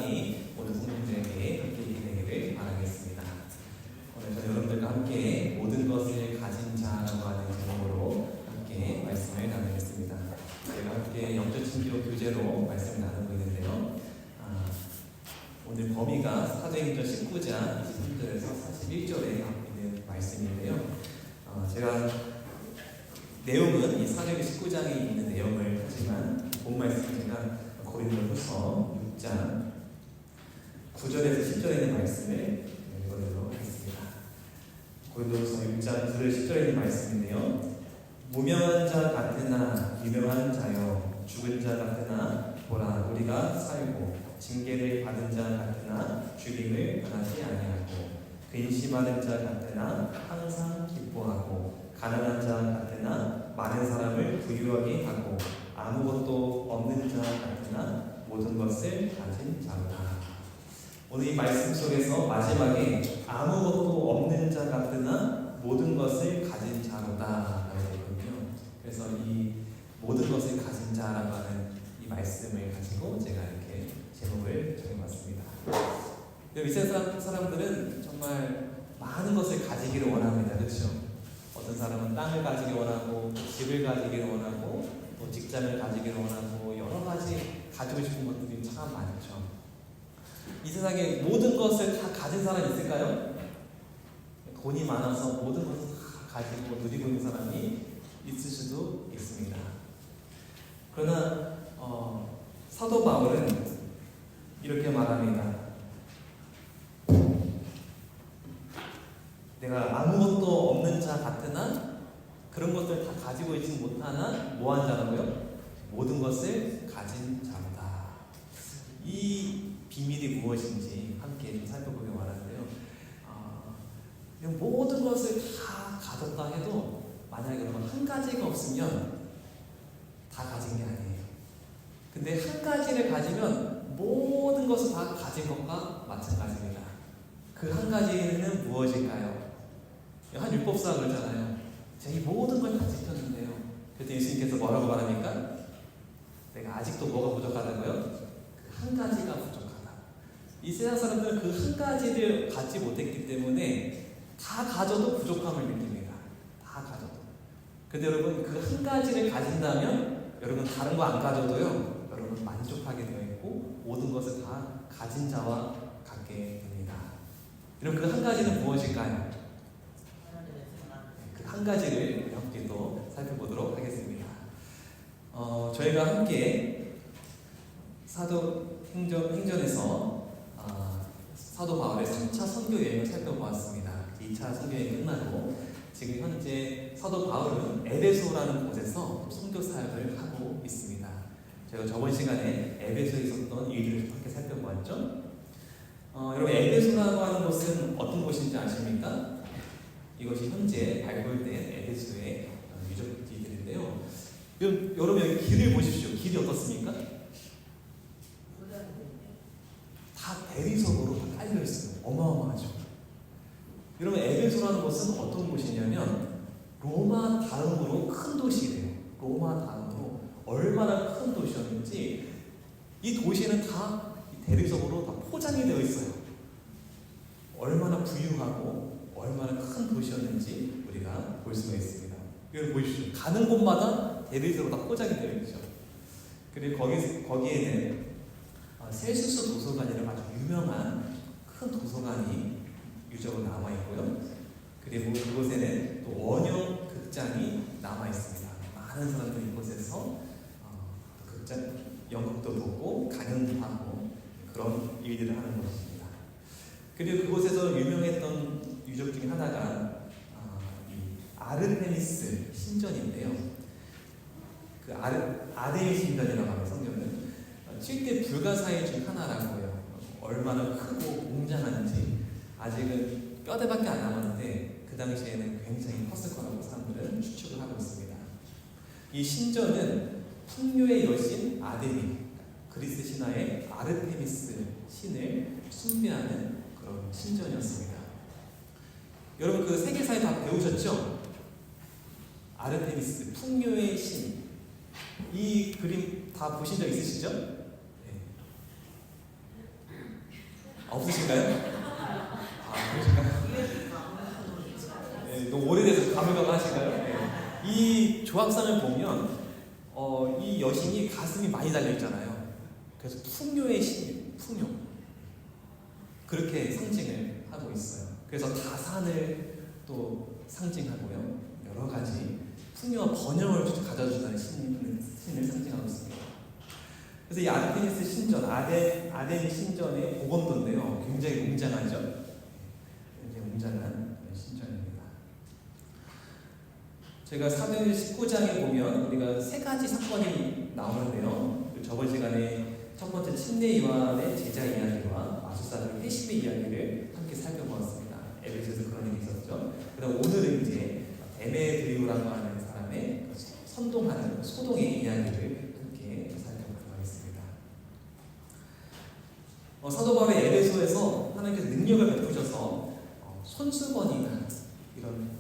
시간이 모든 성도들에게 함께 되기를 바라겠습니다. 오늘 저는 여러분들과 함께 모든 것을 가진 자라고 하는 제목으로 함께 말씀을 나누겠습니다. 저희가 함께 영적 친교 교재로 말씀을 나누고 있는데요. 오늘 범위가 사도행전 19장 23절에서 41절에 있는 말씀인데요. 제가 내용은 이 사도행전 19장에 있는 내용을 하지만 본 말씀은 제가 고린도후서 6장 9절에서 10절에 있는 말씀을 읽어드리도록 하겠습니다. 고린도후서 6장 9절 10절에 있는 말씀인데요. 무명한 자 같으나 유명한 자여, 죽은 자 같으나 보라 우리가 살고, 징계를 받은 자 같으나 죽임을 당하지 아니하고, 근심하는 자 같으나 항상 기뻐하고, 가난한 자 같으나 많은 사람을 부유하게 하고, 아무것도 없는 자 같으나 모든 것을 가진 자로다. 오늘 이 말씀 속에서 마지막에 아무것도 없는 자 같으나 모든 것을 가진 자로다 라고 했거든요. 그래서 이 모든 것을 가진 자라고 하는 이 말씀을 가지고 제가 이렇게 제목을 정해봤습니다. 이 세상 사람들은 정말 많은 것을 가지기를 원합니다. 그렇죠? 어떤 사람은 땅을 가지기 원하고, 집을 가지기를 원하고, 또 직장을 가지기를 원하고, 여러 가지 가지고 싶은 것들이 참 많죠. 이 세상에 모든 것을 다 가진 사람이 있을까요? 돈이 많아서 모든 것을 다 가지고 누리고 있는 사람이 있을 수도 있습니다. 그러나 사도 바울은 이렇게 말합니다. 내가 아무것도 없는 자 같으나 그런 것들 다 가지고 있지 못하나 뭐한 자라고요? 모든 것을 가진 자로다. 이 비밀이 무엇인지 함께 좀 살펴보기 원하는데요. 모든 것을 다 가졌다 해도 만약에 여러분 한 가지가 없으면 다 가진 게 아니에요. 근데 한 가지를 가지면 모든 것을 다 가진 것과 마찬가지입니다. 그 한 가지는 무엇일까요? 한 율법사가 그러잖아요. 제가 이 모든 걸 다 지켰는데요. 그때 예수님께서 뭐라고 말합니까? 내가 아직도 뭐가 부족하다고요? 그 한 가지가 부족하다. 이 세상 사람들은 그 한 가지를 갖지 못했기 때문에 다 가져도 부족함을 느낍니다. 다 가져도. 근데 여러분 그 한 가지를 가진다면 여러분 다른 거 안 가져도요, 여러분 만족하게 되어 있고 모든 것을 다 가진 자와 같게 됩니다. 여러분 그 한 가지는 무엇일까요? 그 한 가지를 함께 또 살펴보도록 하겠습니다. 저희가 함께 사도행전에서 사도 바울의 3차 선교 여행을 살펴보았습니다. 2차 선교 여행이 끝나고 지금 현재 사도 바울은 에베소라는 곳에서 선교 사역을 하고 있습니다. 제가 저번 시간에 에베소에 있었던 일들을 함께 살펴보았죠. 여러분 에베소라고 하는 곳은 어떤 곳인지 아십니까? 이것이 현재 발굴된 에베소의 유적지들인데요. 여러분 여기 길을 보십시오. 길이 어떻습니까? 다 대리석으로 다 깔려 있어요. 어마어마하죠. 여러분 에베소라는 곳은 어떤 곳이냐면 로마 다음으로 큰 도시래요. 로마 다음으로 얼마나 큰 도시였는지 이 도시는 다 대리석으로 다 포장이 되어 있어요. 얼마나 부유하고 얼마나 큰 도시였는지 우리가 볼 수가 있습니다. 여러분 보십시오. 가는 곳마다 대리석으로 다 포장이 되어 있죠. 그리고 거기에는 셀수스 도서관이라는 아주 유명한 큰 도서관이 유적으로 남아 있고요. 그리고 그곳에는 또 원형 극장이 남아 있습니다. 많은 사람들이 이곳에서 극장 연극도 보고 강연도 하고 그런 일들을 하는 것입니다. 그리고 그곳에서 유명했던 유적 중에 하나가 이 아르테미스 신전인데요. 그 아데미 신전이라고 하는 성전은 7대 불가사의 중 하나라고요. 얼마나 크고 웅장한지 아직은 뼈대밖에 안 남았는데 그 당시에는 굉장히 컸을 거라고 사람들은 추측을 하고 있습니다. 이 신전은 풍요의 여신 아데미, 그리스 신화의 아르테미스 신을 숭배하는 그런 신전이었습니다. 여러분 그 세계사에 다 배우셨죠? 아르테미스, 풍요의 신. 이 그림 다 보신 적 있으시죠? 네. 없으신가요? 그러신가요? 네, 너무 오래돼서 가물가물하신가요? 네. 이 조각상을 보면 이 여신이 가슴이 많이 달려있잖아요. 그래서 풍요의 신이에요. 풍요. 그렇게 상징을 하고 있어요. 그래서 다산을 또 상징하고요. 여러 가지 풍요와 번영을 가져주는 신을 상징하고 있습니다. 그래서 이 아르테미스 신전, 아덴 신전의 복원도인데요. 굉장히 웅장하죠? 굉장히 웅장한 신전입니다. 제가 사도행전 19장에 보면 우리가 세 가지 사건이 나오는데요. 저번 시간에 첫 번째 침례 요한의 제자 이야기와 마술사들의 회심의 이야기를 함께 살펴보았습니다. 에베소에서 그런 일이 있었죠. 그다음 오늘은 이제 데메드리오라고 하는 사람의 선동하는 소동의 이야기를 함께 살펴보도록 하겠습니다. 사도 바울의 에베소에서 하나님께서 능력을 베푸셔서 손수건이나 이런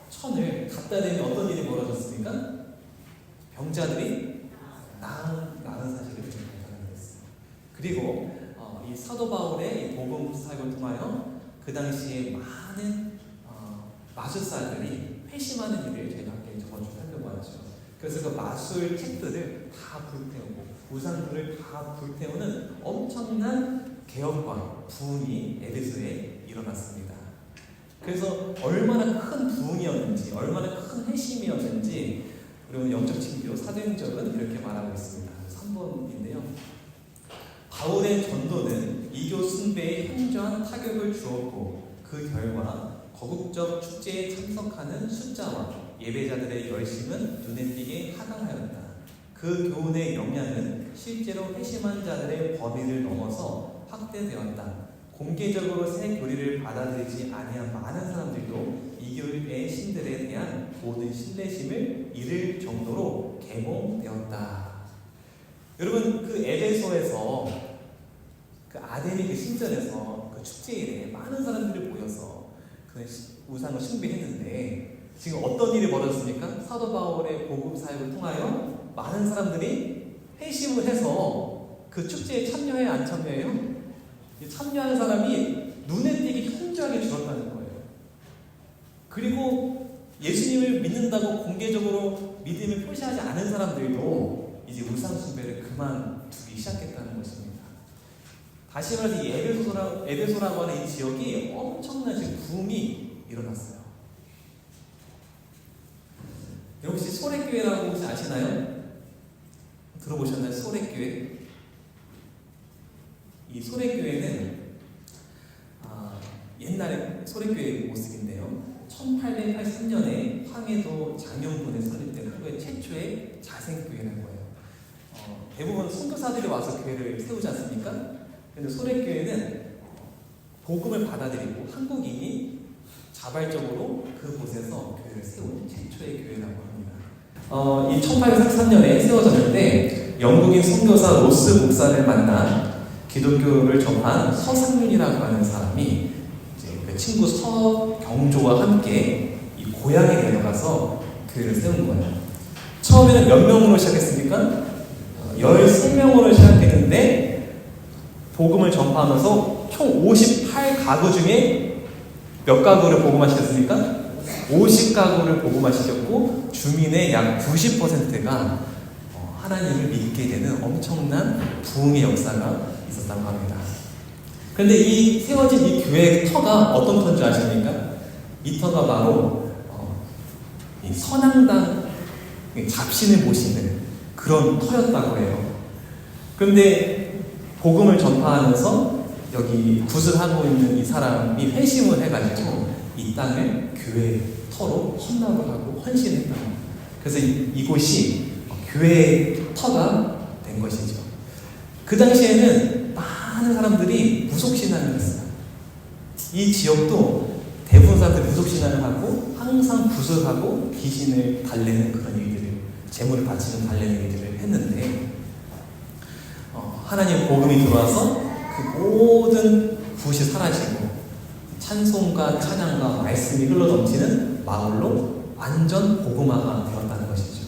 천을 갖다 대면 어떤 일이 벌어졌습니까? 병자들이 나은 사실을 발견했어요. 그리고 이 사도 바울의 이 복음 사역을 통하여 그 당시에 많은 마술사들이 회심하는 일을 저희가 함께 저번 주 살펴보았죠. 그래서 그 마술 책들을 다 불태우고 우상들을 다 불태우는 엄청난 개혁과 부흥이 에베소에 일어났습니다. 그래서 얼마나 큰 부흥이었는지, 얼마나 큰 회심이었는지 우리 영적 친교 사도행전은 이렇게 말하고 있습니다. 3번인데요. 바울의 전도는 이교 숭배에 현저한 타격을 주었고 그 결과 거국적 축제에 참석하는 숫자와 예배자들의 열심은 눈에 띄게 하강하였다. 그 교훈의 영향은 실제로 회심한 자들의 범위를 넘어서 확대되었다. 공개적으로 새 교리를 받아들이지 아니한 많은 사람들도 이 교회의 신들에 대한 모든 신뢰심을 잃을 정도로 계몽되었다. 여러분, 그 에베소에서 그 아덴의 그 신전에서 그 축제일에 많은 사람들이 모여서 그 우상을 숭배했는데 지금 어떤 일이 벌어졌습니까? 사도 바울의 복음 사역을 통하여 많은 사람들이 회심을 해서 그 축제에 참여해야 안 참여해요? 참여하는 사람이 눈에 띄게 현저하게 줄었다는 거예요. 그리고 예수님을 믿는다고 공개적으로 믿음을 표시하지 않은 사람들도 이제 우상 숭배를 그만두기 시작했다는 것입니다. 다시 말해서 이 에베소라고 하는 이 지역이 엄청난 지금 붐이 일어났어요. 여러분 혹시 소래교회라고 혹시 아시나요? 들어보셨나요? 소래교회? 이 소래교회는 옛날에 소래교회의 모습인데요. 1883년에 황해도 장영군에 설립된 한국의 최초의 자생교회라는 거예요. 대부분 선교사들이 와서 교회를 세우지 않습니까? 그런데 소래교회는 복음을 받아들이고 한국인이 자발적으로 그곳에서 교회를 세운 최초의 교회라고 합니다. 이 1833년에 세워졌는데 영국인 선교사 로스 목사를 만나 기독교를 접한 서상윤이라고 하는 사람이 이제 그 친구 서경조와 함께 이 고향에 내려가서 교회를 세운 거예요. 처음에는 몇 명으로 시작했습니까? 13명으로 시작했는데 복음을 전파하면서 총 58가구 중에 몇 가구를 복음화시켰습니까? 50가구를 복음화시켰고 주민의 약 90%가 하나님을 믿게 되는 엄청난 부흥의 역사가 있었다고 합니다. 그런데 이 세워진 이 교회의 터가 어떤 터인 줄 아십니까? 이 터가 바로 이 선앙당 잡신을 모시는 그런 터였다고 해요. 그런데 복음을 전파하면서 여기 굿을 하고 있는 이 사람이 회심을 해가지고 이 땅을 교회 터로 헌납을 하고 헌신했다고 합니다. 그래서 이곳이 교회의 터가 된 것이죠. 그 당시에는 많은 사람들이 무속신앙을 했어요. 이 지역도 대부분 사람들이 무속신앙을 하고 항상 굿을 하고 귀신을 달래는 그런 일들을, 재물을 바치는 달래는 일들을 했는데 하나님의 복음이 들어와서 그 모든 굿이 사라지고 찬송과 찬양과 말씀이 흘러넘치는 마을로 완전 복음화가 되었다는 것이죠.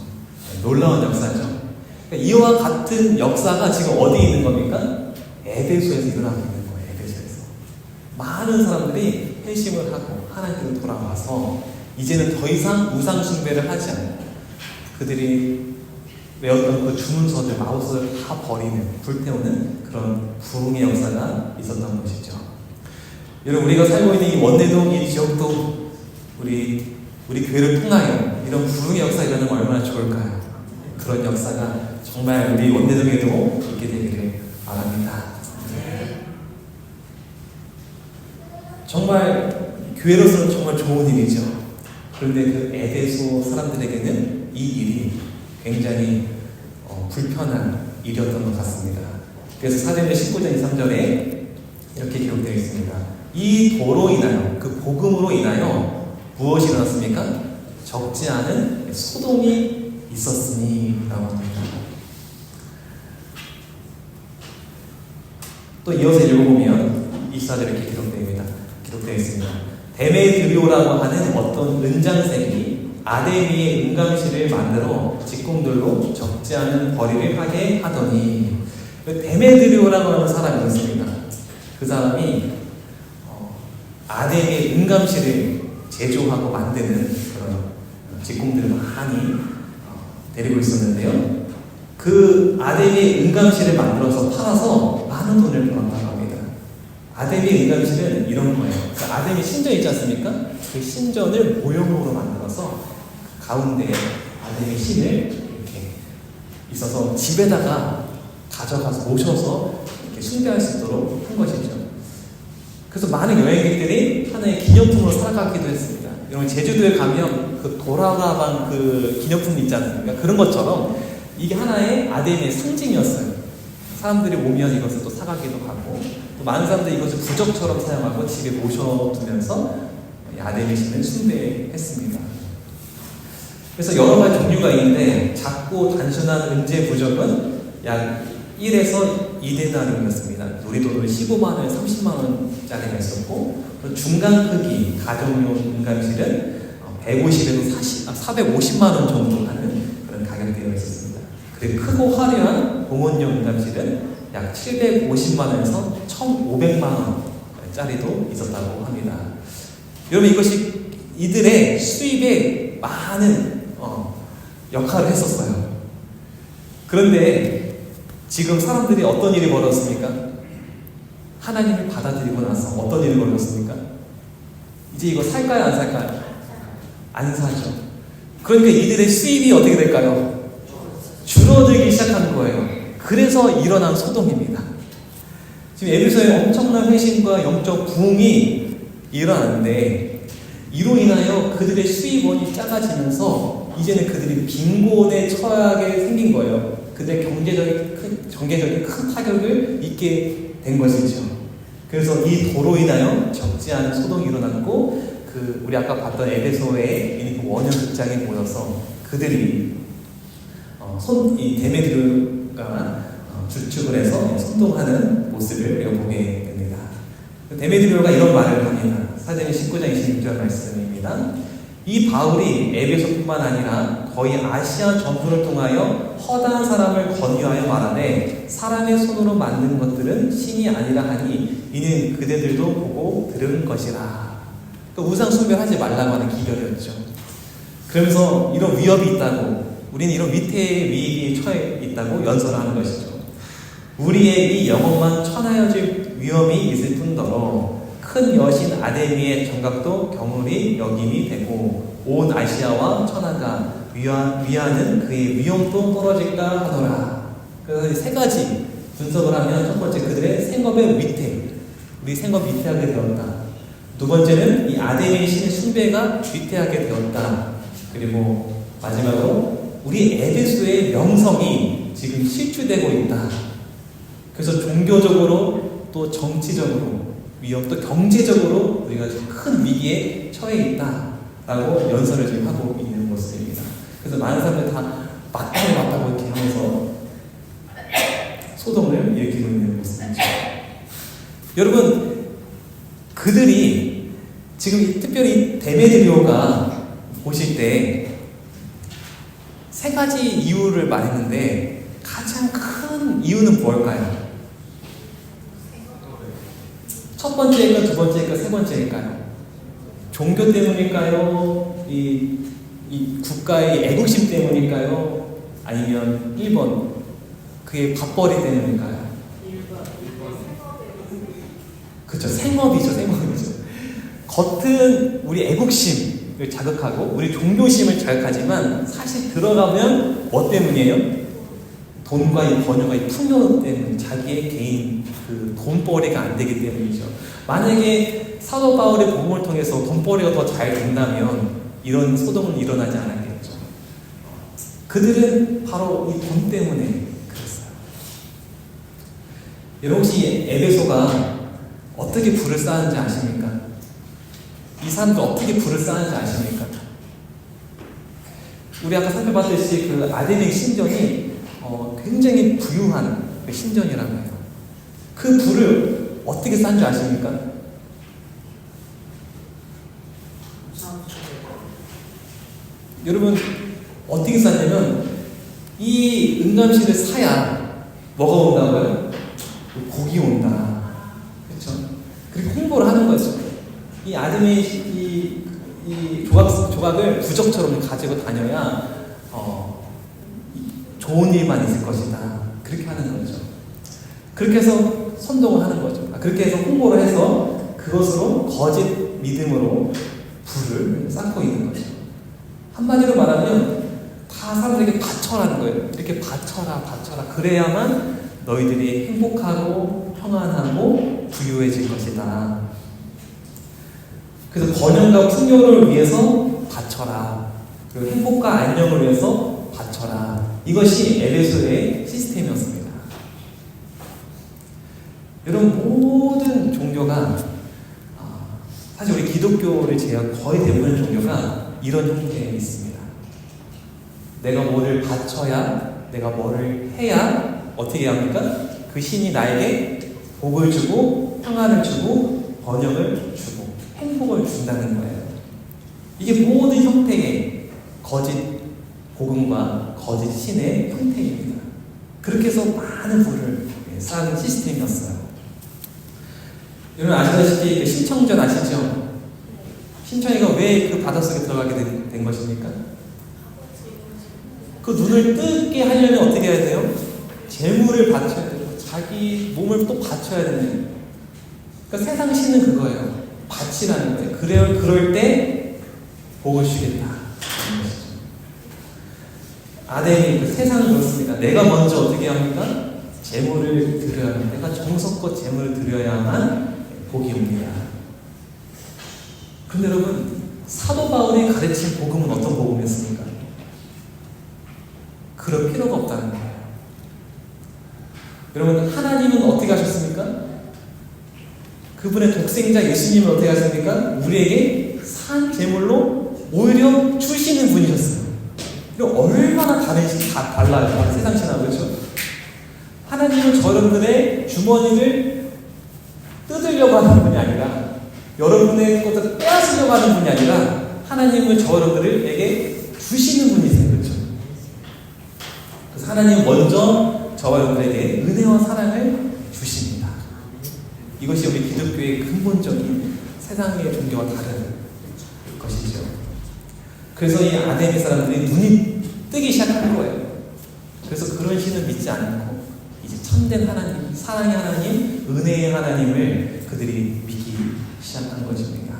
놀라운 역사죠. 그러니까 이와 같은 역사가 지금 어디에 있는 겁니까? 에베소에서 일어나고 있는 거예요. 에베소에서. 많은 사람들이 회심을 하고 하나님께로 돌아와서 이제는 더 이상 우상 숭배를 하지 않고 그들이 외웠던 그 주문서들, 마우스를 다 버리는, 불태우는 그런 부흥의 역사가 있었던 것이죠. 여러분, 우리가 살고 있는 이 원내동 이 지역도 우리 교회를 통하여 이런 부흥의 역사가 일어나면 얼마나 좋을까요? 그런 역사가 정말 우리 원내동에도 있게 되기를 바랍니다. 정말 교회로서는 정말 좋은 일이죠. 그런데 그 에베소 사람들에게는 이 일이 굉장히 불편한 일이었던 것 같습니다. 그래서 사도행전 19장 23절에 이렇게 기록되어 있습니다. 이 도로 인하여, 그 복음으로 인하여 무엇이 일어났습니까? 적지 않은 소동이 있었으니 라고 합니다. 또 이어서 읽어보면 24절에 이렇게 기록되어 있습니다. 데메드리오라고 하는 어떤 은장색이 아데미의 은강실을 만들어 직공들로 적지 않은 벌이를 하게 하더니, 데메드리오라고 하는 사람이었습니다. 그 사람이 아데미의 은감실을 제조하고 만드는 그런 직공들을 많이 데리고 있었는데요. 그 아데미의 은감실을 만들어서 팔아서 많은 돈을 벌었다고 합니다. 아데미의 은감실은 이런 거예요. 그 아데미 신전 있지 않습니까? 그 신전을 모형으로 만들어서 가운데에 아데미 신을 이렇게 있어서 집에다가 가져가서 모셔서 이렇게 숭배할 수 있도록 한 것이죠. 그래서 많은 여행객들이 하나의 기념품으로 살아가기도 했습니다. 여러분, 제주도에 가면 그 도라가방 그 기념품 있지 않습니까? 그런 것처럼 이게 하나의 아데미의 상징이었어요. 사람들이 오면 이것을 또 사가기도 하고, 또 많은 사람들이 이것을 부적처럼 사용하고 집에 모셔두면서 아데미 신을 숭배했습니다. 그래서 여러 가지 종류가 있는데 작고 단순한 은재 부적은 약 1에서 2데나리온이었습니다. 우리돈으로 15만원, 30만원짜리가 있었고, 중간 크기 가정용 은감실은 150에서 450만원 정도 하는 그런 가격대가 있었습니다. 그리고 크고 화려한 공원용 은감실은 약 750만원에서 1,500만원짜리도 있었다고 합니다. 여러분, 이것이 이들의 수입에 많은 역할을 했었어요. 그런데 지금 사람들이 어떤 일이 벌어졌습니까? 하나님을 받아들이고 나서 어떤 일이 벌어졌습니까? 이제 이거 살까요, 안 살까요? 안 사죠. 그러니까 이들의 수입이 어떻게 될까요? 줄어들기 시작한 거예요. 그래서 일어난 소동입니다. 지금 에베소에 엄청난 회심과 영적 부흥이 일어났는데, 이로 인하여 그들의 수입원이 작아지면서 이제는 그들이 빈곤에 처하게 생긴 거예요. 그들의 경제적인 큰 타격을 입게 된 것이죠. 그래서 이 도로 인하여 적지 않은 소동이 일어났고, 우리 아까 봤던 에베소에 있는 그 원형 극장에 모여서 그들이 이 데메드리오가 주축을 해서 선동하는 모습을 우리가 보게 됩니다. 데메드리오가 이런 말을 합니다. 사도행전 19장 26절 말씀입니다. 이 바울이 에베소뿐만 아니라 거의 아시아 전부를 통하여 허다한 사람을 권유하여 말하되 사람의 손으로 만든 것들은 신이 아니라 하니 이는 그대들도 보고 들은 것이라. 그러니까 우상 숭배하지 말라고 하는 기별이었죠. 그러면서 이런 위협이 있다고, 우리는 이런 위태의 위기에 처해 있다고 연설하는 것이죠. 우리의 이 영혼만 천하여질 위험이 있을 뿐더러 큰 여신 아데미의 정각도 경홀히 여김이 되고 온 아시아와 천하가 위하는 그의 위엄도 떨어질까 하더라. 그래서 이 세 가지 분석을 하면, 첫 번째, 그들의 생업의 위태, 우리 생업 위태하게 되었다. 두 번째는 이 아데미의 신의 숭배가 위태하게 되었다. 그리고 마지막으로 우리 에베소의 명성이 지금 실추되고 있다. 그래서 종교적으로 또 정치적으로 위협, 또 경제적으로 우리가 지금 큰 위기에 처해 있다라고 연설을 지금 하고 있는 모습입니다. 그래서 많은 사람들이 다 맞다고 이렇게 하면서 소동을 일으키고 있는 모습이죠. 여러분, 그들이 지금 특별히 데메드리오가 보실 때 세 가지 이유를 말했는데, 가장 큰 이유는 뭘까요? 첫 번째일까, 두 번째일까, 세 번째일까요? 종교 때문일까요? 이 국가의 애국심 때문일까요? 아니면 1번 그의 밥벌이 때문일까요? 그렇죠. 생업이죠. 겉은 우리 애국심을 자극하고 우리 종교심을 자극하지만 사실 들어가면 뭐 때문이에요? 돈과 이 번영과 이 풍요 때문에 자기의 개인 그 돈벌이가 안 되기 때문이죠. 만약에 사도 바울의 복음을 통해서 돈벌이가 더 잘 된다면 이런 소동은 일어나지 않았겠죠. 그들은 바로 이 돈 때문에 그랬어요. 여러분 혹시 에베소가 어떻게 불을 쌓았는지 아십니까? 이 사람들 어떻게 불을 쌓았는지 아십니까? 우리 아까 살펴봤듯이 그 아데믹 신전이 굉장히 부유한 신전이라고 해요. 그 불을 어떻게 쌓은 줄 아십니까? 여러분 어떻게 쌓냐면 이 응감실을 사야 뭐가 온다고요? 복이 온다. 그렇죠? 그리고 홍보를 하는 거죠. 이 아드메 이 조각을 부적처럼 가지고 다녀야 좋은 일만 있을 것이다. 그렇게 하는 거죠. 그렇게 해서 선동을 하는 거죠. 그렇게 해서 홍보를 해서 그것으로 거짓 믿음으로 불을 쌓고 있는 거죠. 한마디로 말하면 다 사람들에게 바쳐라는 거예요. 이렇게 바쳐라. 그래야만 너희들이 행복하고 평안하고 부유해질 것이다. 그래서 번영과 풍요를 위해서 바쳐라. 그리고 행복과 안녕을 위해서 바쳐라. 이것이 에베소의 시스템이었습니다. 여러분 모든 종교가 사실 우리 기독교를 제외한 거의 대부분의 종교가 이런 형태에 있습니다. 내가 뭐를 바쳐야, 내가 뭐를 해야 어떻게 합니까? 그 신이 나에게 복을 주고 평안을 주고 번영을 주고 행복을 준다는 거예요. 이게 모든 형태의 거짓 복음과 거짓 신의 형태입니다. 그렇게 해서 많은 불을 쌓은 시스템이었어요. 여러분 아시다시피 신청전 아시죠? 신청이가 왜 그 바닷속에 들어가게 된 것입니까? 그 눈을 뜨게 하려면 어떻게 해야 돼요? 재물을 바쳐야 돼요. 자기 몸을 또 바쳐야 되는 거예요. 그러니까 세상 신은 그거예요. 바치라는 거예요. 그럴 때 복을 주겠다. 아덴이 그 세상은 그렇습니다. 내가 먼저 어떻게 합니까? 재물을 드려야 합니다. 내가 정성껏 재물을 드려야만 복이 옵니다. 그런데 여러분 사도 바울이 가르친 복음은 어떤 복음이었습니까? 그럴 필요가 없다는 거예요. 여러분 하나님은 어떻게 하셨습니까? 그분의 독생자 예수님은 어떻게 하십니까? 우리에게 산 제물로 오히려 주시는 분이셨어요. 이거 얼마나 달라요. 세상 신하고 그렇죠? 하나님은 여러분들의 주머니를 뜯으려고 하는 분이 아니라 여러분의 것을 빼앗으려고 하는 분이 아니라 하나님은 여러분들에게 주시는 분이세요. 그렇죠? 그래서 하나님은 먼저 여러분들에게 은혜와 사랑을 주십니다. 이것이 우리 기독교의 근본적인 세상의 종교와 다른 것이죠. 그래서 이 아데미 사람들이 눈이 뜨기 시작한 거예요. 그래서 그런 신을 믿지 않고 이제 참된 하나님, 사랑의 하나님, 은혜의 하나님을 그들이 믿기 시작한 것입니다.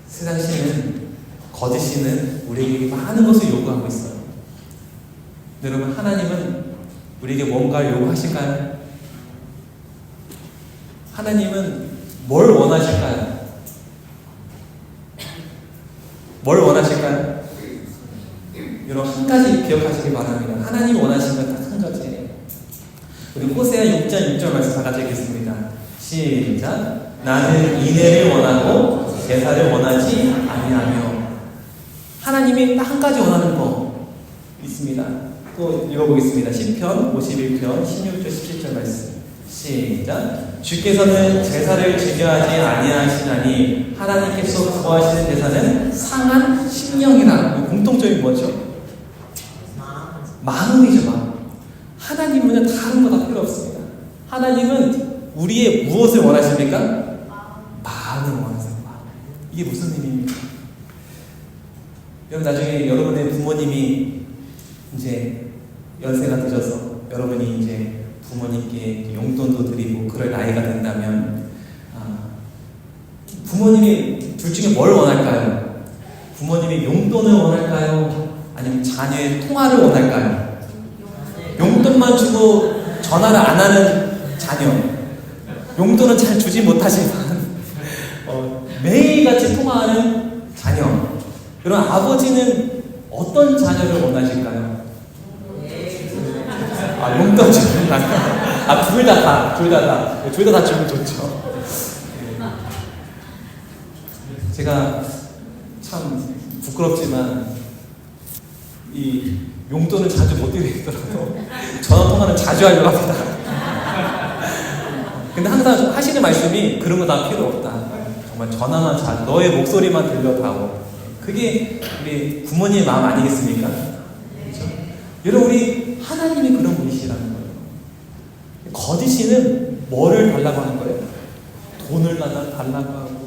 세상 신은, 거짓 신은 우리에게 많은 것을 요구하고 있어요. 여러분 하나님은 우리에게 뭔가를 요구하실까요? 하나님은 뭘 원하실까요? 뭘 원하실까요? 여러분 한 가지 기억하시기 바랍니다. 하나님이 원하시는 건 딱 한 가지예요. 우리 호세아 6장 6절 말씀 다 같이 읽겠습니다. 시작. 나는 인애를 원하고 제사를 원하지 아니하며. 하나님이 딱 한 가지 원하는 거 있습니다. 또 읽어보겠습니다. 시편 51편 16절 17절 말씀. 시작. 주께서는 제사를 즐겨하지 아니하시나니 하나님께서 구하시는 제사는 상한 심령이라. 공통점이 뭐죠? 마음이죠. 마음. 하나님은 다른 거 다 필요 없습니다. 하나님은 우리의 무엇을 원하십니까? 마음을 원하세요. 마음. 이게 무슨 의미입니까? 여러분, 나중에 여러분의 부모님이 이제 연세가 드셔서 여러분이 이제 부모님께 용돈도 드리고 그럴 나이가 된다면 부모님이 둘 중에 뭘 원할까요? 부모님이 용돈을 원할까요? 아니면 자녀의 통화를 원할까요? 용돈만 주고 전화를 안 하는 자녀, 용돈은 잘 주지 못하지만 매일같이 통화하는 자녀. 그럼 아버지는 어떤 자녀를 원하실까요? 용돈 주는 둘 다 주면 좋죠. 제가 참 부끄럽지만 이 용돈을 자주 못 드리더라도 전화 통화는 자주 하려고 합니다. 근데 항상 하시는 말씀이 그런 거 다 필요 없다. 정말 전화만 자주, 너의 목소리만 들려다오. 그게 우리 부모님의 마음 아니겠습니까? 그렇죠? 여러분, 우리 하나님이 그런 분이시라는 거예요. 거짓이는 뭐를 달라고 하는 거예요? 돈을 달라고 하고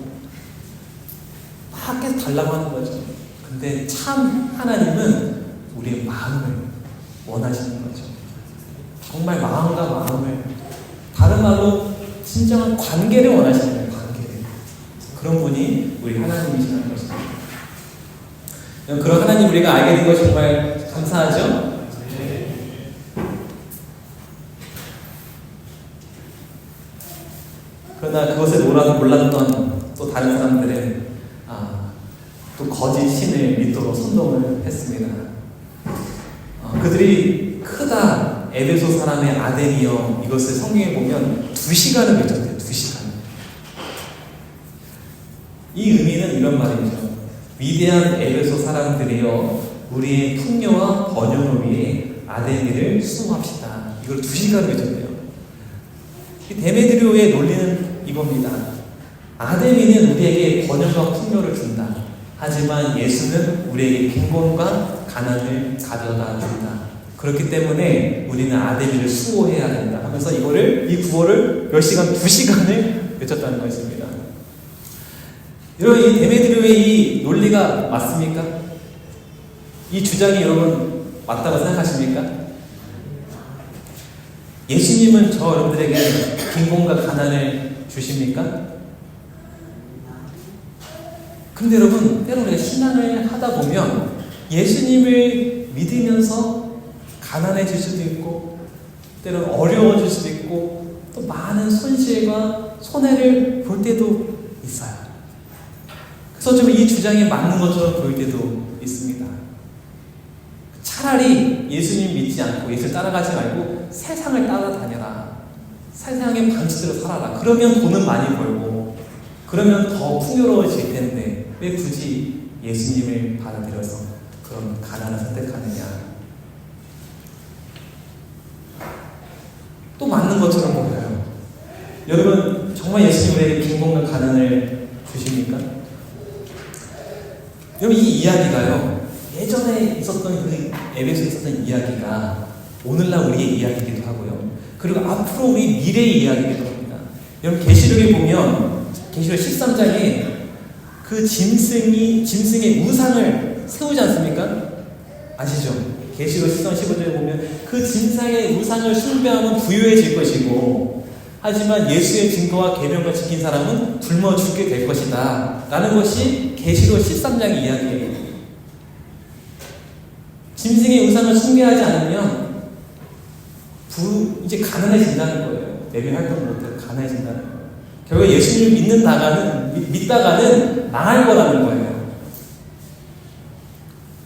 막 계속 달라고 하는 거죠. 근데 참 하나님은 우리의 마음을 원하시는 거죠. 정말 마음과 마음을, 다른 말로 진정한 관계를 원하시는 거예요. 관계를. 그런 분이 우리 하나님이시라는 것입니다. 그런 하나님 우리가 알게 된 것이 정말 감사하죠? 그러나 그것을 몰랐던 또 다른 사람들은 또 거짓 신을 믿도록 선동을 했습니다. 그들이 크다 에베소 사람의 아델이여, 이것을 성경에 보면 2시간을 외쳤대요. 2시간. 이 의미는 이런 말이죠. 위대한 에베소 사람들이여, 우리의 풍요와 번영을 위해 아데미를 수호합시다. 이걸 2시간 외쳤대요. 데메드리오의 논리는 이겁니다. 아데미는 우리에게 번영과 풍요를 준다. 하지만 예수는 우리에게 빈곤과 가난을 가져다 준다. 그렇기 때문에 우리는 아데미를 수호해야 된다 하면서 이 구호를 몇 시간, 2시간을 외쳤다는 것입니다. 여러분, 이 데메드리오의 이 논리가 맞습니까? 이 주장이 여러분 맞다고 생각하십니까? 예수님은 저 여러분들에게 빈곤과 가난을 주십니까? 근데 여러분, 때로 우리가 신앙을 하다 보면 예수님을 믿으면서 가난해질 수도 있고, 때로는 어려워질 수도 있고, 또 많은 손실과 손해를 볼 때도 있어요. 그래서 좀 이 주장이 맞는 것처럼 보일 때도 있습니다. 차라리 예수님 믿지 않고 예수를 따라가지 말고 세상을 따라다녀라. 세상의 방식대로 살아라. 그러면 돈은 많이 벌고, 그러면 더 풍요로워질 텐데 왜 굳이 예수님을 받아들여서 그런 가난을 선택하느냐. 또 맞는 것처럼 보여요. 여러분, 정말 예수님 우리에게 빈곤과 가난을 주십니까? 여러분, 이 이야기가요, 예전에 있었던 그 에베소에 있었던 이야기가 오늘날 우리의 이야기이기도 하고요. 그리고 앞으로 우리 미래의 이야기이기도 합니다. 여러분, 계시록에 보면 계시록 13장에 그 짐승의 우상을 세우지 않습니까? 아시죠? 계시록 13장 15절에 보면 그 짐승의 우상을 숭배하면 부유해질 것이고, 하지만 예수의 증거와 계명을 지킨 사람은 굶어 죽게 될 것이다 라는 것이 계시록 13장의 이야기예요. 짐승의 우상을 숭배하지 않으면 이제 가난해진다는 거예요. 내면 활동 못해서 가난해진다는 거예요. 결국 예수님을 믿다가는 망할 거라는 거예요.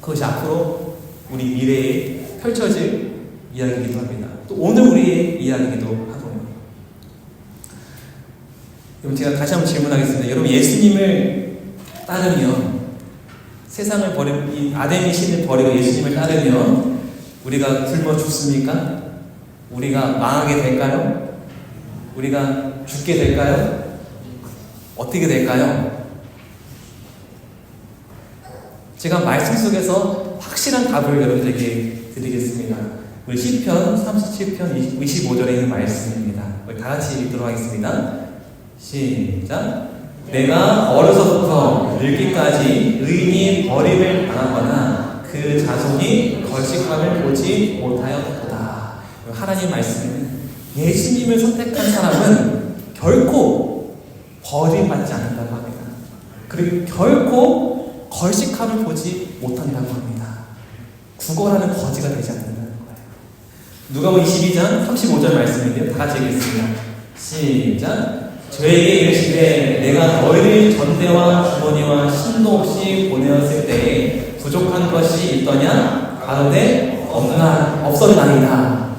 그것이 앞으로 우리 미래에 펼쳐질 이야기이기도 합니다. 또 오늘 우리의 이야기이기도 하고요. 여러분, 제가 다시 한번 질문하겠습니다. 여러분, 예수님을 따르면, 세상을 버리고 이 아데미 신을 버리고 예수님을 따르면 우리가 굶어 죽습니까? 우리가 망하게 될까요? 우리가 죽게 될까요? 어떻게 될까요? 제가 말씀 속에서 확실한 답을 여러분들에게 드리겠습니다. 우리 시편 37편 25절에 있는 말씀입니다. 우리 다 같이 읽도록 하겠습니다. 시작. 내가 어려서부터 늙기까지 의인이 버림을 당하거나 그 자손이 걸식함을 보지 못하였도다. 하나님 말씀은 예수님을 선택한 사람은 결코 버림받지 않는다고 합니다. 그리고 결코 걸식함을 보지 못한다고 합니다. 구걸하는 거지가 되지 않는다는 거예요. 누가복음 22장 35절 말씀인데요. 다 같이 읽겠습니다. 시작. 저에게 이르시되 내가 너희를 전대와 주머니와 신도 없이 보내었을 때에 부족한 것이 있더냐? 가로되 없었나이다.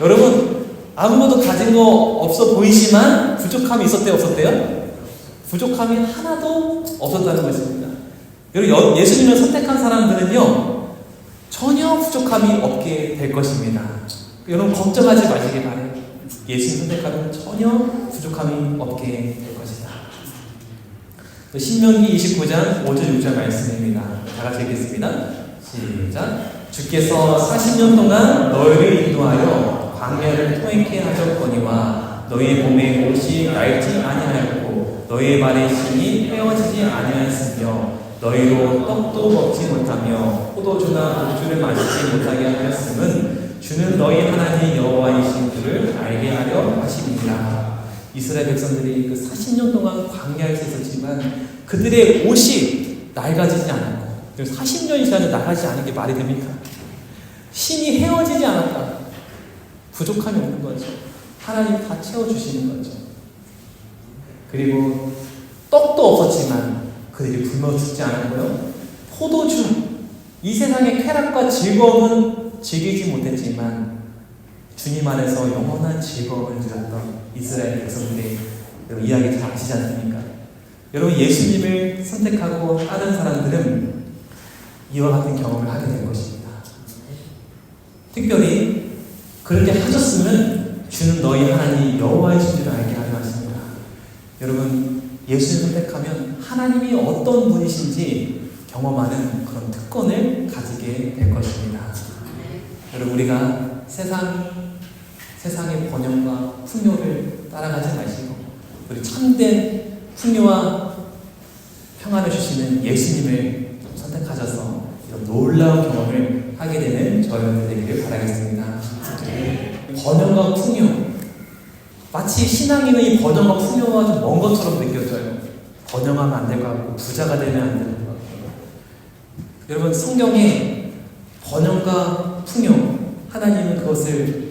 여러분, 아무것도 가진 거 없어 보이지만 부족함이 있었대요, 없었대요? 부족함이 하나도 없었다는 것입니다. 여러분, 예수님을 선택한 사람들은요, 전혀 부족함이 없게 될 것입니다. 여러분, 걱정하지 마시기 바라요. 예수님 선택하면 전혀 부족함이 없게 될 것이다. 신명기 29장 5절 6절 말씀입니다. 다 같이 읽겠습니다. 시작. 주께서 40년 동안 너희를 인도하여 광야를 통행케 하셨거니와 너희의 몸에 옷이 낡지 아니하였고 너희의 발에 신이 헤어지지 아니하였으며 너희로 떡도 먹지 못하며 포도주나 녹주를 마시지 못하게 하였음은 주는 너희 하나님 여호와이신 줄을 알게 하려 하심이니라. 이스라엘 백성들이 그 40년 동안 광야에서 있었지만 그들의 옷이 낡아지지 않았고 40년이 지나도 나가지 않은 게 말이 됩니까? 신이 헤어지지 않았다. 부족함이 없는 거죠. 하나님 다 채워주시는 거죠. 그리고 떡도 없었지만 그들이 굶어 죽지 않았고요. 포도주, 이 세상의 쾌락과 즐거움은 즐기지 못했지만 주님 안에서 영원한 즐거움을 누렸던 이스라엘 백성들의 이야기 잘 아시지 않습니까? 여러분, 예수님을 선택하고 따른 사람들은 이와 같은 경험을 하게 될 것입니다. 특별히 그렇게 하셨으면 주는 너희 하나님 여호와이신 줄 알게 하려 하십니다. 여러분, 예수를 선택하면 하나님이 어떤 분이신지 경험하는 그런 특권을 가지게 될 것입니다. 여러분, 우리가 세상의 번영과 풍요를 따라가지 마시고 우리 참된 풍요와 평안을 주시는 예수님을 선택하셔서 이런 놀라운 경험을 하게 되는 저희들 되기를 바라겠습니다. 번영과 풍요, 마치 신앙인의 번영과 풍요와 좀 먼 것처럼 느껴져요. 번영하면 안 될 것 같고 부자가 되면 안 될 것 같고. 여러분, 성경에 번영과 풍요, 하나님은 그것을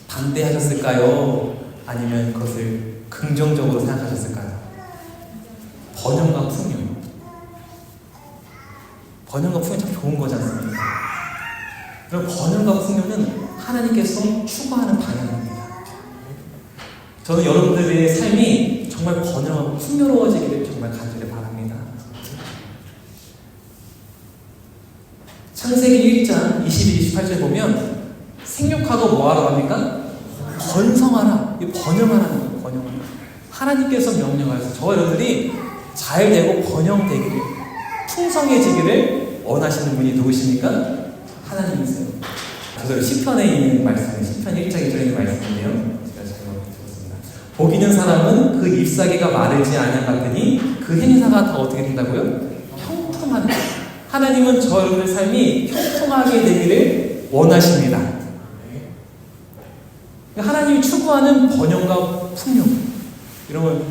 반대하셨을까요? 아니면 그것을 긍정적으로 생각하셨을까요? 번영과 풍요. 번영과 풍요 참 좋은 거지 않습니까? 그럼 번영과 풍요는 하나님께서 추구하는 방향입니다. 저는 여러분들의 삶이 정말 번영하고 풍요로워지기를 정말 간절히 바랍니다. 창세기 1장 22-28절 보면 생육하고 뭐하라고 합니까? 번성하라. 번영하라는 거예요. 번영하라. 하나님께서 명령하셔서 저와 여러분들이 잘 되고 번영되기를, 풍성해지기를 원하시는 분이 누구십니까? 하나님이세요. 저도 시편에 있는 말씀이에요. 시편 1장 1절에 있는 말씀인데요. 제가 잘 적었습니다. 복 있는 사람은 그 잎사귀가 마르지 아니한 같으니 그 행사가 다 어떻게 된다고요? 형통하다. 하나님은 저 여러분의 삶이 형통하게 되기를 원하십니다. 하나님이 추구하는 번영과 풍요, 이런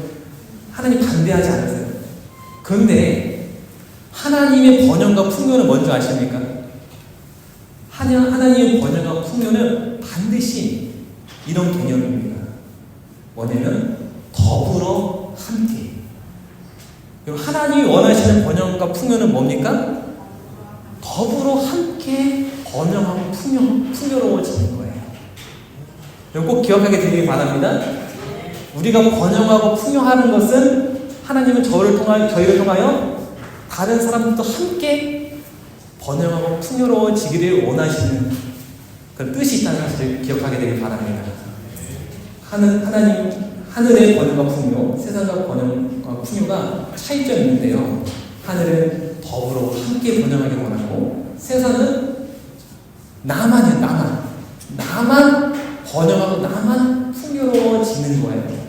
하나님 반대하지 않으세요. 그런데 하나님의 번영과 풍요는 뭔지 아십니까? 하나님의 번영과 풍요는 반드시 이런 개념입니다. 뭐냐면 더불어 함께. 하나님이 원하시는 번영과 풍요는 뭡니까? 더불어 함께 번영하고 풍요로워지는 거예요. 꼭 기억하게 되길 바랍니다. 우리가 번영하고 풍요하는 것은 하나님은 저희를 통하여 다른 사람들도 함께 번영하고 풍요로워지기를 원하시는 그런 뜻이 있다는 사실을 기억하게 되길 바랍니다. 하나님, 하늘의 번영과 풍요, 세상과 번영과 풍요가 차이점이 있는데요. 하늘은 더불어 함께 번영하기 원하고 세상은 나만이에요, 나만. 번영하고 나만 풍요로워지는 거예요.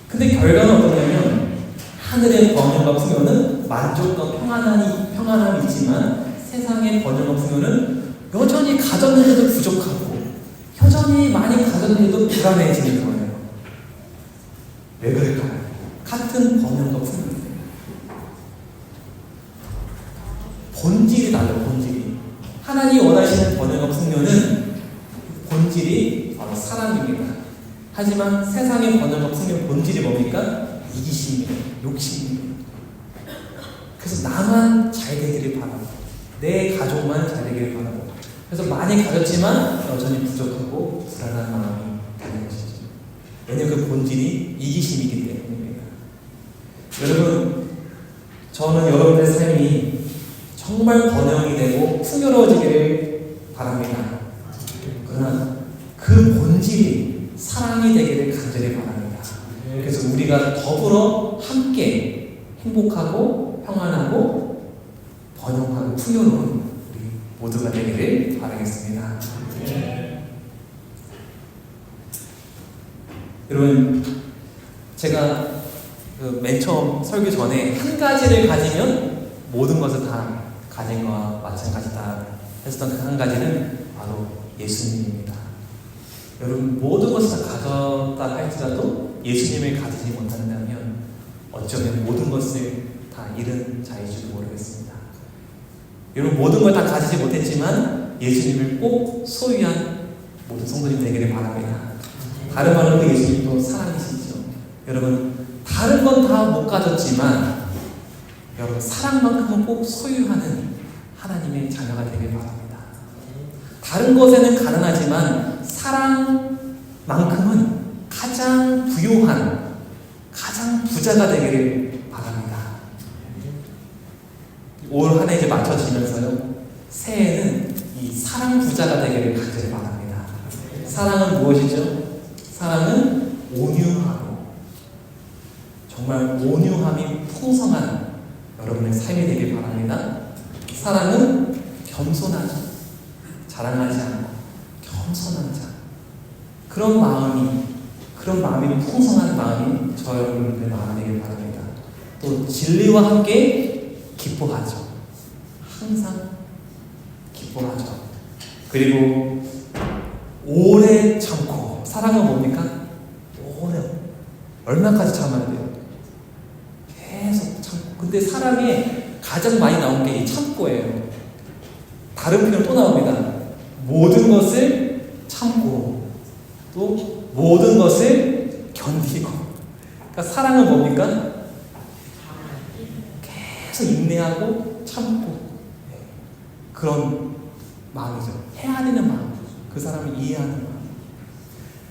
근데 결과는 어떠냐면 하늘의 번영과 풍요는 만족과 평안함이 있지만 세상의 번영과 풍요는 여전히 가졌는데도 부족하고 여전히 많이 가졌는데도 불안해지는 거예요. 왜 그럴까요? 같은 번영과 풍요인데 본질이 달라요. 본질이. 하나님이 원하시는 번영과 풍요는 본질이 바로 사랑입니다. 하지만 세상의 번영과 풍요의 본질이 뭡니까? 이기심이에요. 욕심이에요. 그래서 나만 잘 되기를 바라고 내 가족만 잘 되기를 바라고 그래서 많이 가졌지만 여전히 부족하고 불안한 마음이 드는 것이죠. 왜냐하면 그 본질이 이기심이기 때문입니다. 여러분, 저는 여러분의 삶이 정말 번영이 되고 풍요로워지기를 바랍니다. 그러나 그 본질이 사랑이 되기를 간절히 바랍니다. 그래서 우리가 더불어 함께 행복하고 평안하고 번영하고 풍요로운 우리 모두가 되기를 바라겠습니다. 여러분, 제가 맨 처음 설교 전에 한 가지를 가지면 모든 것을 다 가진 것과 마찬가지다 했었던 그 한 가지는 바로 예수님입니다. 여러분, 모든 것을 다 가졌다 할지라도 예수님을 가지지 못한다면 어쩌면 모든 것을 다 잃은 자일지도 모르겠습니다. 여러분, 모든 걸 다 가지지 못했지만 예수님을 꼭 소유한 모든 성도님 되기를 바랍니다. 다른 말로 그 예수님도 사랑이시죠. 여러분, 다른 건 다 못 가졌지만 여러분, 사랑만큼은 꼭 소유하는 하나님의 자녀가 되길 바랍니다. 다른 것에는 가난하지만 사랑만큼은 가장 부요한, 가장 부자가 되기를 바랍니다. 올 한 해 이제 맞춰지면서요, 새해에는 이 사랑 부자가 되기를 간절히 바랍니다. 사랑은 무엇이죠? 사랑은 온유하고 정말 온유함이 풍성한 여러분의 삶이 되길 바랍니다. 사랑은 겸손하죠. 자랑하지 않고 겸손한 자. 그런 마음이 풍성한 마음이 저 여러분들의 마음이 되길 바랍니다. 또 진리와 함께 기뻐하죠. 항상 기뻐하죠. 그리고 오래 참고. 사랑은 뭡니까? 오래. 얼마까지 참아야 돼요? 계속 참고. 근데 사랑에 가장 많이 나온 게 이 참고예요. 다른 표현 또 나옵니다. 모든 것을 참고 또 모든 것을 견디고. 그러니까 사랑은 뭡니까? 계속 인내하고 참고 그런 마음이죠. 해야 되는 마음. 그 사람을 이해하는 마음.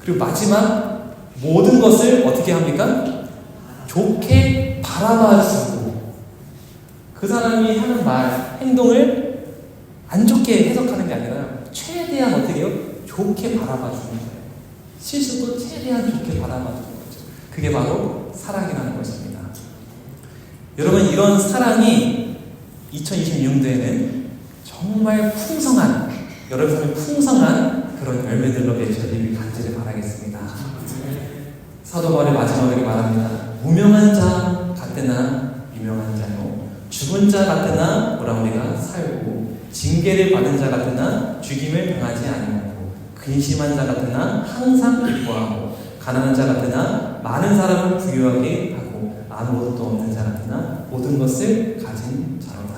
그리고 마지막 모든 것을 어떻게 합니까? 좋게 바라봐주고 그 사람이 하는 말, 행동을 안 좋게 해석하는 게 아니라 최대한 어떻게 해요? 좋게 바라봐주는 거예요. 실수도 최대한 좋게 바라봐주는 거죠. 그게 바로 사랑이라는 것입니다. 여러분, 이런 사랑이 2026년도에는 정말 풍성한, 여러분 삶에 풍성한 그런 열매들로 맺혀지길 간절히 바라겠습니다. 사도 바울의 마지막으로 말합니다. 무명한 자 같으나 유명한 자요, 죽은 자 같으나 우리가 살고, 징계를 받은 자 같으나 죽임을 당하지 아니하고, 근심한 자 같으나 항상 기뻐하고, 가난한 자 같으나 많은 사람을 부유하게 하고, 아무것도 없는 자 같으나 모든 것을 가진 자로다.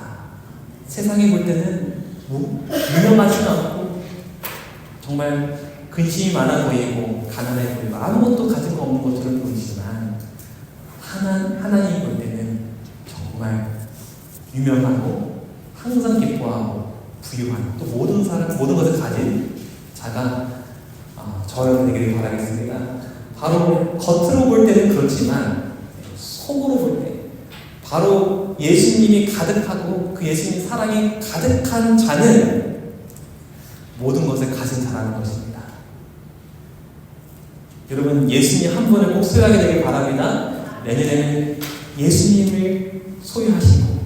세상에 볼 때는 유명하지는 않고 정말 근심이 많아 보이고 가난해 보이고 아무것도 가진 거 없는 것처럼 보이지만 하나님 볼 때는 정말 유명하고 항상 기뻐하고 부유한, 또 모든 것을 가진 자가 저여러분 되기를 바라겠습니다. 바로 겉으로 볼 때는 그렇지만 속으로 볼 때 바로 예수님이 가득하고 그 예수님 사랑이 가득한 자는 모든 것을 가진 자라는 것입니다. 여러분, 예수님 한 분을 꼭 소유하게 되길 바랍니다. 내년에는 예수님을 소유하시고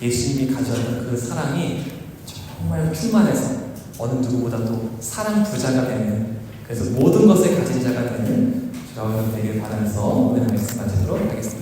예수님이 가져왔던 그 사랑이 정말 충만해서 어느 누구보다도 사랑 부자가 되는, 그래서 모든 것을 가진 자가 되는 주가 여러분 되길 바라면서 오늘 말씀 마치도록 하겠습니다.